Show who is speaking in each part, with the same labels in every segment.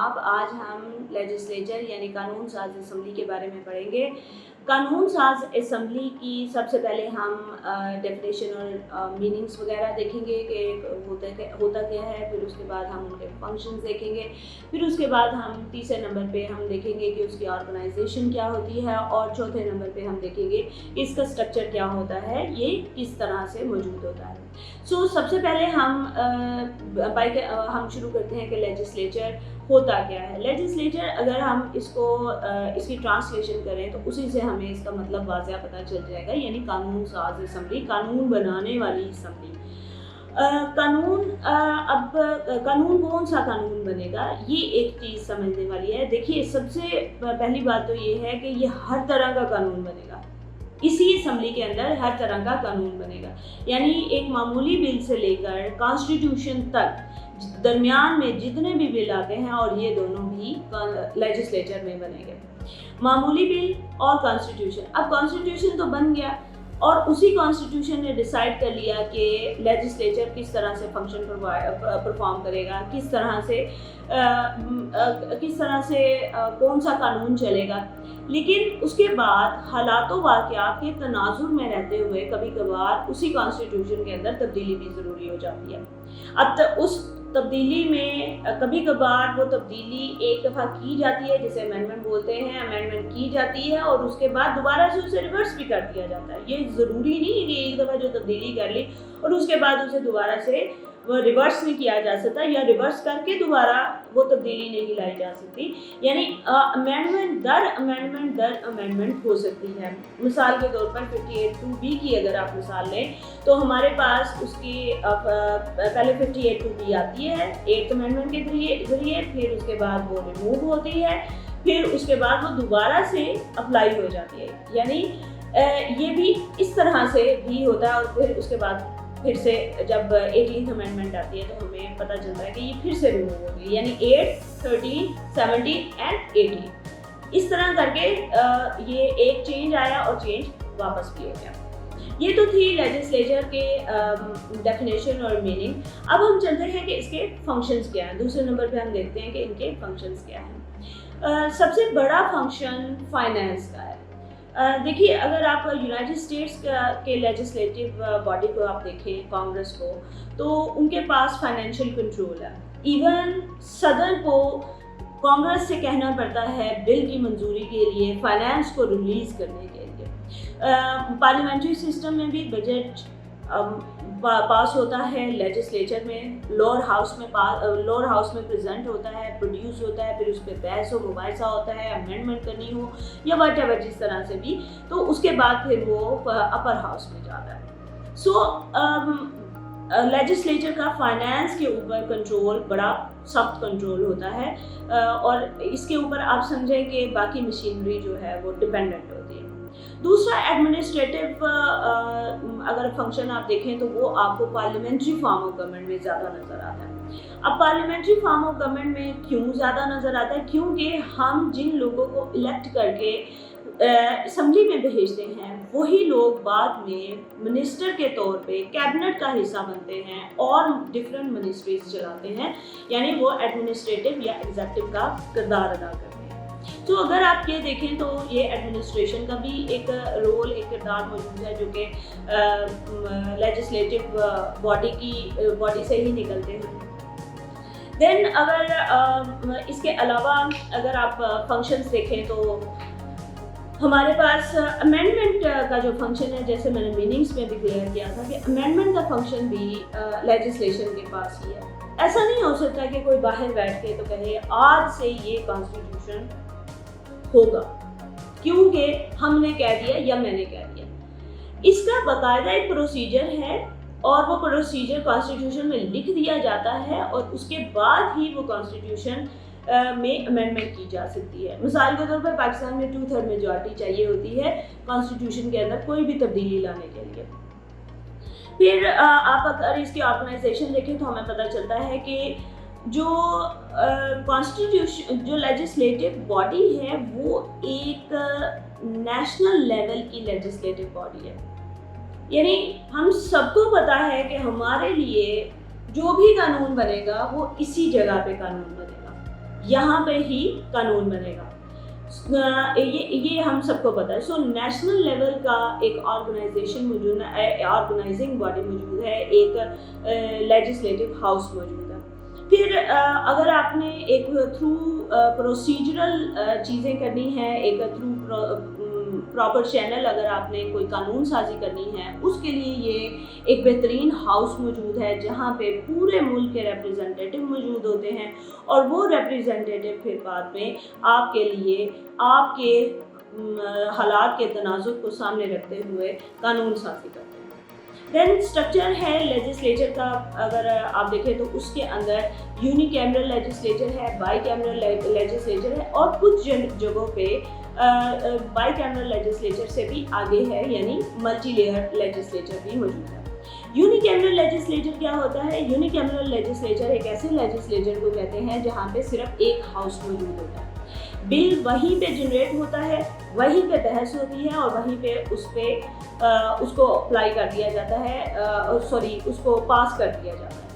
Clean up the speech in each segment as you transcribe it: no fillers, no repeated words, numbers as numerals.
Speaker 1: जनाब, आज हम लेजिस्लेचर यानी कानून साज असम्बली के बारे में पढ़ेंगे। कानून साज असम्बली की सबसे पहले हम डेफिनेशन और मीनिंग्स वगैरह देखेंगे कि होता क्या है, फिर उसके बाद हम उनके फंक्शंस देखेंगे, फिर उसके बाद हम तीसरे नंबर पे हम देखेंगे कि उसकी ऑर्गेनाइजेशन क्या होती है, और चौथे नंबर पे हम देखेंगे कि इसका स्ट्रक्चर क्या होता है, ये किस तरह से मौजूद होता है। सबसे पहले हम शुरू करते हैं कि लेजिस्लेचर होता क्या है। लेजिस्लेचर अगर हम इसकी ट्रांसलेशन करें तो उसी से हमें इसका मतलब वाज़ह पता चल जाएगा, यानी कानून साज असम्बली, कानून बनाने वाली असम्बली। कानून कौन सा कानून बनेगा, ये एक चीज़ समझने वाली है। देखिए, सबसे पहली बात तो ये है कि ये हर तरह का कानून बनेगा, इसी असम्बली के अंदर हर तरह का कानून बनेगा, यानी एक मामूली बिल से लेकर कॉन्स्टिट्यूशन तक दरमियान में जितने भी बिल आते हैं, और ये दोनों भी लेजिस्लेचर में बनेंगे। मामूली बिल और कॉन्स्टिट्यूशन। अब कॉन्स्टिट्यूशन तो बन गया और उसी कॉन्स्टिट्यूशन ने डिसाइड कर लिया कि लेजिस्लेचर किस तरह से फंक्शन परफॉर्म करेगा, किस तरह से कौन सा कानून चलेगा। लेकिन उसके बाद हालात वाक़यात के तनाजुर में रहते हुए कभी कभार उसी कॉन्स्टिट्यूशन के अंदर तब्दीली भी ज़रूरी हो जाती है। अब उस तब्दीली में कभी कभार वो तब्दीली एक दफ़ा की जाती है, जिसे अमेंडमेंट बोलते हैं, अमेंडमेंट की जाती है और उसके बाद दोबारा से उसे रिवर्स भी कर दिया जाता है। ये ज़रूरी नहीं है कि एक दफ़ा जो तब्दीली कर ली और उसके बाद उसे दोबारा से वो रिवर्स नहीं किया जा सकता, या रिवर्स करके दोबारा वो तब्दीली नहीं लाई जा सकती, यानी अमेंडमेंट दर अमेंडमेंट हो सकती है। मिसाल के तौर पर 58(2)B की अगर आप मिसाल लें तो हमारे पास उसकी पहले 58(2)B आती है 8th अमेंडमेंट के ज़रिए, फिर उसके बाद वो रिमूव होती है, फिर उसके बाद वो दोबारा से अप्लाई हो जाती है, यानी ये भी इस तरह से भी होता है। और फिर उसके बाद फिर से जब 18th अमेंडमेंट आती है तो हमें पता चलता है कि ये फिर से रिमूव होगी, यानी 8, 13, 17 एंड 18। इस तरह करके ये एक चेंज आया और चेंज वापस भी हो गया। ये तो थी लेजिस्लेचर के डेफिनेशन और मीनिंग। अब हम चलते हैं कि इसके फंक्शंस क्या हैं। दूसरे नंबर पे हम देखते हैं कि इनके फंक्शंस क्या हैं। सबसे बड़ा फंक्शन फाइनेंस का है। देखिए, अगर आप यूनाइटेड स्टेट्स के लेजिस्लेटिव बॉडी को आप देखें, कांग्रेस को, तो उनके पास फाइनेंशियल कंट्रोल है। इवन सदर को कांग्रेस से कहना पड़ता है बिल की मंजूरी के लिए, फाइनेंस को रिलीज़ करने के लिए। पार्लियामेंट्री सिस्टम में भी बजट पास होता है लेजिस्लेचर में, लोअर हाउस में प्रेजेंट होता है, प्रोड्यूस होता है, फिर उस पर बहस हो मुबाहिसा होता है, अमेंडमेंट करनी हो या व्हाटएवर जिस तरह से भी, तो उसके बाद फिर वो अपर हाउस में जाता है। लेजिस्लेचर का फाइनेंस के ऊपर कंट्रोल बड़ा सख्त कंट्रोल होता है, और इसके ऊपर आप समझें कि बाकी मशीनरी जो है वो डिपेंडेंट होती है। दूसरा एडमिनिस्ट्रेटिव अगर फंक्शन आप देखें तो वो आपको पार्लियामेंट्री फॉर्म ऑफ गवर्नमेंट में ज़्यादा नज़र आता है। अब पार्लियामेंट्री फॉर्म ऑफ गवर्नमेंट में क्यों ज़्यादा नज़र आता है, क्योंकि हम जिन लोगों को इलेक्ट करके असम्बली में भेजते हैं वही लोग बाद में मिनिस्टर के तौर पे कैबिनेट का हिस्सा बनते हैं और डिफरेंट मिनिस्ट्रीज चलाते हैं, यानी वो एडमिनिस्ट्रेटिव या एग्जीक्यूटिव का किरदार अदा करते हैं। तो अगर आप ये देखें तो ये एडमिनिस्ट्रेशन का भी एक रोल, एक किरदार मौजूद है, जो कि लेजिस्लेटिव बॉडी से ही निकलते हैं। देन अगर इसके अलावा अगर आप फंक्शंस देखें तो हमारे पास अमेंडमेंट का जो फंक्शन है, जैसे मैंने मीनिंग्स में भी क्लियर किया था कि अमेंडमेंट का फंक्शन भी लेजिस्लेशन के पास ही है। ऐसा नहीं हो सकता कि कोई बाहर बैठ के तो कहे आज से ये कॉन्स्टिट्यूशन होगा क्योंकि हमने कह दिया या मैंने कह दिया। इसका बाकायदा एक प्रोसीजर है और वो प्रोसीजर कॉन्स्टिट्यूशन में लिख दिया जाता है, और उसके बाद ही वो कॉन्स्टिट्यूशन में अमेंडमेंट की जा सकती है। मिसाल के तौर पर पाकिस्तान में 2/3 मेजॉरिटी चाहिए होती है कॉन्स्टिट्यूशन के अंदर कोई भी तब्दीली लाने के लिए। फिर आप अगर इसकी ऑर्गेनाइजेशन देखें तो हमें पता चलता है कि जो कॉन्स्टिट्यूशन जो लेजिस्लेटिव बॉडी है वो एक नेशनल लेवल की लेजिस्लेटिव बॉडी है, यानी हम सबको पता है कि हमारे लिए जो भी कानून बनेगा वो इसी जगह पे कानून बनेगा। यहाँ पे ही कानून बनेगा। ये हम सबको पता है। सो नेशनल लेवल का एक ऑर्गेनाइजेशन मौजूद है, ऑर्गेनाइजिंग बॉडी मौजूद है, एक लेजिस्लेटिव हाउस मौजूद है। फिर अगर आपने एक थ्रू प्रोसीजरल चीज़ें करनी है, एक थ्रू प्रॉपर चैनल अगर आपने कोई कानून साजी करनी है, उसके लिए ये एक बेहतरीन हाउस मौजूद है जहाँ पे पूरे मुल्क के रिप्रेजेंटेटिव मौजूद होते हैं, और वो रिप्रेजेंटेटिव फिर बाद में आपके लिए आपके हालात के तनाजुर को सामने रखते हुए कानून साजी करते हैं। देन स्ट्रक्चर है लेजिस्लेचर का, अगर आप देखें तो उसके अंदर यूनिकैमरल लेजिस्लेचर है, बाई कैमरल लेजिस्लेचर है, और कुछ जगहों पे बाई कैमरल लेजिस्लेचर से भी आगे है, यानी मल्टी लेयर लेजिस्लेचर भी मौजूद है। यूनिकैमरल लेजिस्लेचर क्या होता है? यूनिकैमरल लेजिस्लेचर एक ऐसे लेजिस्लेचर को कहते हैं जहाँ पे सिर्फ एक हाउस मौजूद होता है, बिल वहीं पे जनरेट होता है, वहीं पे बहस होती है, और वहीं पे उसको अप्लाई कर दिया जाता है, उसको पास कर दिया जाता है।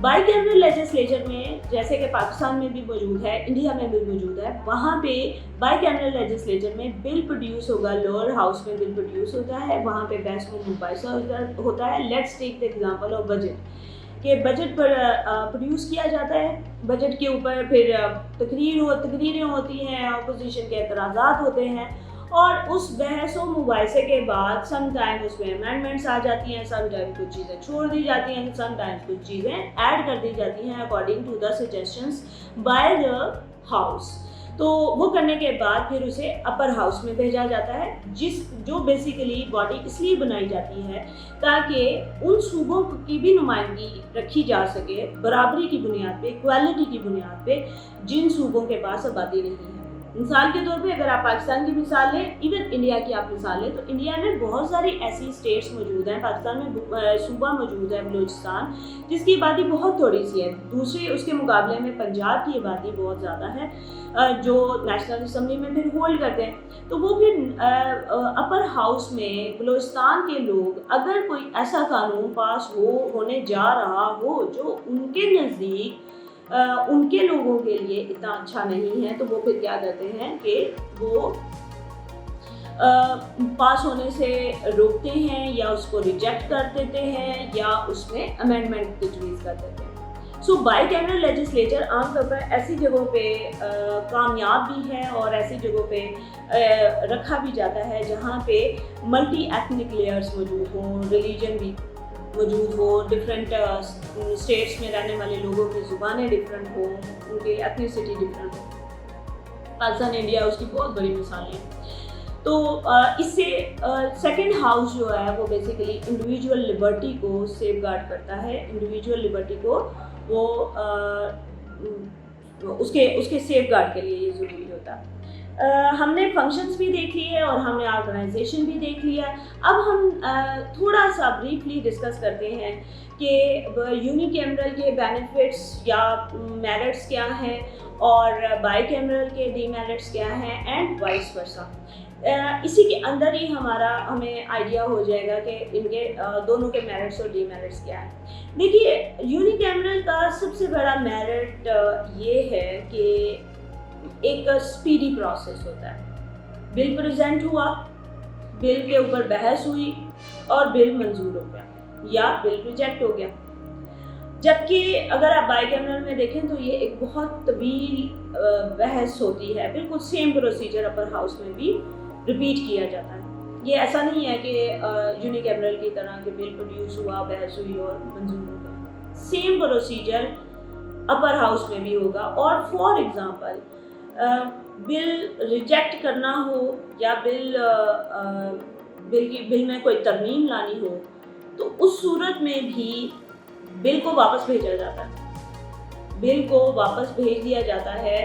Speaker 1: बाई कैमरल लेजिस्लेचर में, जैसे कि पाकिस्तान में भी मौजूद है, इंडिया में भी मौजूद है, वहाँ पे बाई कैमरल लेजिस्लेचर में बिल प्रोड्यूस होगा, लोअर हाउस में बिल प्रोड्यूस होता है, वहाँ पे बहस में मुबाहिसा होता है। Let's take the example of budget, कि बजट पर प्रोड्यूस किया जाता है, बजट के ऊपर फिर तकरीरें होती हैं, अपोजिशन के एतराज़ात होते हैं, और उस बहस व मुबाहिसे के बाद सम टाइम उसमें अमेंडमेंट्स आ जाती हैं, सम टाइम कुछ चीज़ें छोड़ दी जाती हैं, सम टाइम्स कुछ चीज़ें ऐड कर दी जाती हैं according to the suggestions by the house. तो वो करने के बाद फिर उसे अपर हाउस में भेजा जाता है, जो बेसिकली बॉडी इसलिए बनाई जाती है ताकि उन सूबों की भी नुमाइंदगी रखी जा सके बराबरी की बुनियाद पे, इक्वालिटी की बुनियाद पे, जिन सूबों के पास आबादी नहीं है। मिसाल के तौर पे अगर आप पाकिस्तान की मिसाल लें, इवन इंडिया की आप मिसाल लें, तो इंडिया में बहुत सारी ऐसी स्टेट्स मौजूद हैं। पाकिस्तान में सूबा मौजूद है बलूचिस्तान, जिसकी आबादी बहुत थोड़ी सी है, दूसरे उसके मुकाबले में पंजाब की आबादी बहुत ज़्यादा है, जो नेशनल असम्बली में फिर होल्ड करते हैं। तो वो फिर अपर हाउस में बलूचिस्तान के लोग, अगर कोई ऐसा कानून पास होने जा रहा हो जो उनके नज़दीक उनके लोगों के लिए इतना अच्छा नहीं है, तो वो फिर क्या करते हैं कि वो पास होने से रोकते हैं, या उसको रिजेक्ट कर देते हैं, या उसमें अमेंडमेंट तजवीज़ कर देते हैं। सो बाई कैमरल लेजिस्लेचर आमतौर पर ऐसी जगहों पे कामयाब भी है, और ऐसी जगहों पे रखा भी जाता है जहाँ पे मल्टी एथनिक लेयर्स मौजूद हों, रिलीजन भी मौजूद हो, डिफरेंट स्टेट्स में रहने वाले लोगों की ज़ुबानें डिफरेंट हो, उनकी एथनिसिटी डिफरेंट हो। पाकिस्तान इंडिया उसकी बहुत बड़ी मिसालें हैं। तो इससे सेकंड हाउस जो है वो बेसिकली इंडिविजुअल लिबर्टी को सेफ गार्ड करता है, इंडिविजुअल लिबर्टी को वो उसके सेफ गार्ड के लिए ये ज़रूरी होता है। हमने फंक्शंस भी देख लिए और हमने ऑर्गेनाइजेशन भी देख लिया। अब हम थोड़ा सा ब्रीफली डिस्कस करते हैं कि यूनिकैमरल के बेनिफिट्स या मेरिट्स क्या हैं, और बाई कैमरल के डीमेरिट्स क्या हैं, एंड वाइस वर्सा। इसी के अंदर ही हमें आइडिया हो जाएगा कि इनके दोनों के मेरिट्स और डीमेरिट्स क्या हैं। देखिए, यूनिकैमरल का सबसे बड़ा मेरिट ये है कि एक स्पीडी प्रोसेस होता है। बिल प्रेजेंट हुआ, बिल के ऊपर बहस हुई, और बिल मंजूर हो गया या बिल रिजेक्ट हो गया। जबकि अगर आप बाई कैमरल में देखें तो ये एक बहुत तवील बहस होती है, बिल्कुल सेम प्रोसीजर अपर हाउस में भी रिपीट किया जाता है। ये ऐसा नहीं है कि यूनिकैमरल की तरह कि बिल प्रोड्यूस हुआ, बहस हुई और मंजूर हो गया। सेम प्रोसीजर अपर हाउस में भी होगा। और फॉर एग्जांपल बिल रिजेक्ट करना हो, या बिल में कोई तरमीम लानी हो, तो उस सूरत में भी बिल को वापस भेजा जाता है। बिल को वापस भेज दिया जाता है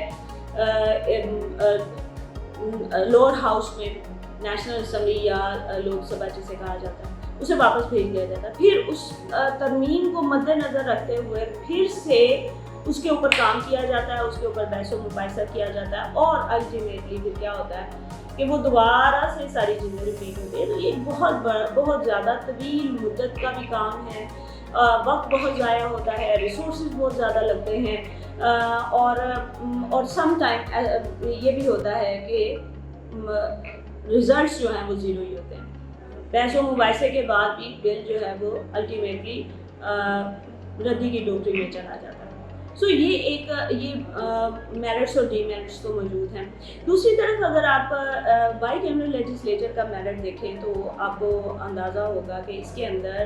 Speaker 1: लोअर हाउस में, नेशनल असम्बली या लोकसभा जिसे कहा जाता है, उसे वापस भेज दिया जाता है। फिर उस तरमीम को मद्देनज़र रखते हुए फिर से उसके ऊपर काम किया जाता है, उसके ऊपर बहस व मुबाहिसा किया जाता है, और अल्टीमेटली फिर क्या होता है کہ وہ دوبارہ سے ساری چیزیں ریپیٹ ہوتی ہیں. تو یہ بہت زیادہ طویل مدت کا بھی کام ہے, وقت بہت ضائع ہوتا ہے, ریسورسز بہت زیادہ لگتے ہیں, اور سم ٹائم یہ بھی ہوتا ہے کہ ریزلٹس جو ہیں وہ زیرو ہی ہوتے ہیں. پیسوں مباحثے کے بعد بھی بل جو ہے وہ الٹیمیٹلی ردی کی ٹوکری میں چلا جاتا ہے. سو یہ میرٹس اور ڈی میرٹس تو موجود ہیں. دوسری طرف اگر آپ بائی کیمرل لیجسلیچر کا میرٹ دیکھیں تو آپ کو اندازہ ہوگا کہ اس کے اندر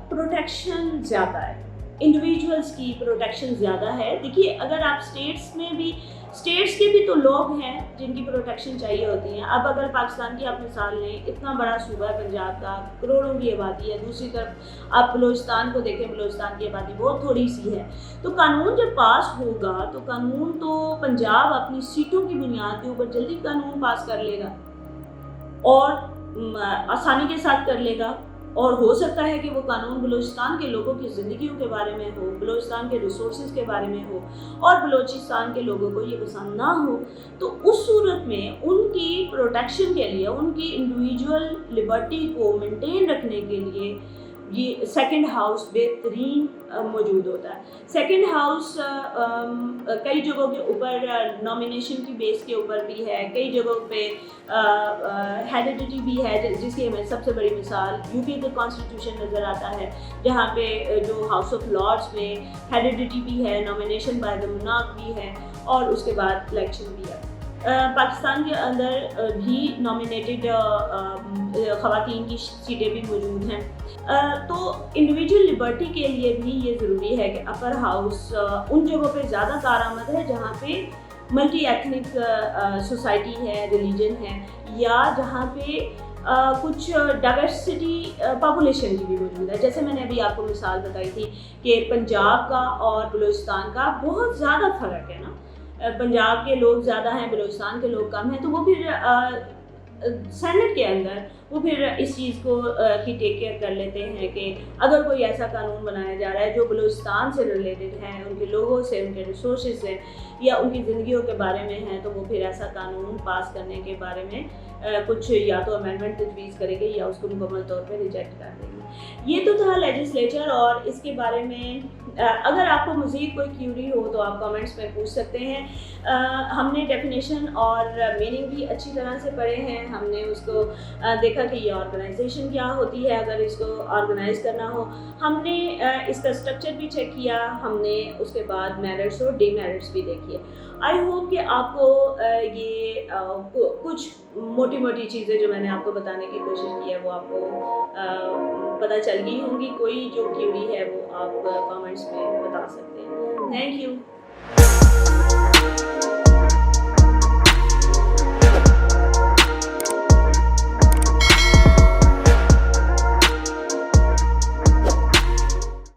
Speaker 1: پروٹیکشن زیادہ ہے, انڈیویجولس کی پروٹیکشن زیادہ ہے. دیکھیے اگر آپ اسٹیٹس کے بھی تو لوگ ہیں جن کی پروٹیکشن چاہیے ہوتی ہیں. اب اگر پاکستان کی آپ مثال لیں, اتنا بڑا صوبہ ہے پنجاب کا, کروڑوں کی آبادی ہے. دوسری طرف آپ بلوچستان کو دیکھیں, بلوچستان کی آبادی بہت تھوڑی سی ہے. تو قانون جب پاس ہوگا تو قانون تو پنجاب اپنی سیٹوں کی بنیاد کے اوپر جلدی قانون پاس کر لے گا اور آسانی کے ساتھ کر لے گا, اور ہو سکتا ہے کہ وہ قانون بلوچستان کے لوگوں کی زندگیوں کے بارے میں ہو, بلوچستان کے ریسورسز کے بارے میں ہو, اور بلوچستان کے لوگوں کو یہ پسند نہ ہو. تو اس صورت میں ان کی پروٹیکشن کے لیے, ان کی انڈیویجول لبرٹی کو مینٹین رکھنے کے لیے یہ سیکنڈ ہاؤس بہترین موجود ہوتا ہے. سیکنڈ ہاؤس کئی جگہوں کے اوپر نامینیشن کی بیس کے اوپر بھی ہے, کئی جگہوں پہ ہیریڈیٹی بھی ہے, جس کی ہمیں سب سے بڑی مثال یو کے کانسٹیٹیوشن نظر آتا ہے, جہاں پہ جو ہاؤس آف لارڈس میں ہیریڈیٹی بھی ہے, نامینیشن بائی دا مونارک بھی ہے, اور اس کے بعد الیکشن بھی ہے. پاکستان کے اندر بھی نامینیٹڈ خواتین کی سیٹیں بھی موجود ہیں. تو انڈیویجول لبرٹی کے لیے بھی یہ ضروری ہے کہ اپر ہاؤس ان جگہوں پہ زیادہ کارآمد ہے جہاں پہ ملٹی ایتھنک سوسائٹی ہے, ریلیجن ہے, یا جہاں پہ کچھ ڈائیورسٹی پاپولیشن کی بھی موجود ہے. جیسے میں نے ابھی آپ کو مثال بتائی تھی کہ پنجاب کا اور بلوچستان کا بہت زیادہ فرق ہے نا, پنجاب کے لوگ زیادہ ہیں, بلوچستان کے لوگ کم ہیں. تو وہ پھر سینٹ کے اندر وہ پھر اس چیز کو کی ٹیک کیئر کر لیتے ہیں کہ اگر کوئی ایسا قانون بنایا جا رہا ہے جو بلوچستان سے ریلیٹڈ ہے, ان کے لوگوں سے, ان کے ریسورسز سے, یا ان کی زندگیوں کے بارے میں ہے, تو وہ پھر ایسا قانون پاس کرنے کے بارے میں کچھ یا تو امینڈمنٹ تجویز کرے گی یا اس کو مکمل طور پہ ریجیکٹ کر دے گی. یہ تو تھا لیجسلیچر, اور اس کے بارے میں اگر آپ کو مزید کوئی کیوری ہو تو آپ کامنٹس میں پوچھ سکتے ہیں. ہم نے ڈیفینیشن اور میننگ بھی اچھی طرح سے پڑھے ہیں. ہم نے اس کو دیکھا کہ یہ آرگنائزیشن کیا ہوتی ہے اگر اس کو آرگنائز کرنا ہو. ہم نے اس کا اسٹرکچر بھی چیک کیا, ہم نے اس کے بعد میرٹس اور ڈی میرٹس بھی دیکھیے. آئی ہوپ کہ آپ کو یہ کچھ موٹی چیزیں جو میں نے آپ کو بتانے کی کوشش کی ہے وہ آپ کو پتہ چل گئی ہوں گی. کوئی جو کیوری ہے وہ آپ کامنٹس میں بتا سکتے ہیں. Thank you.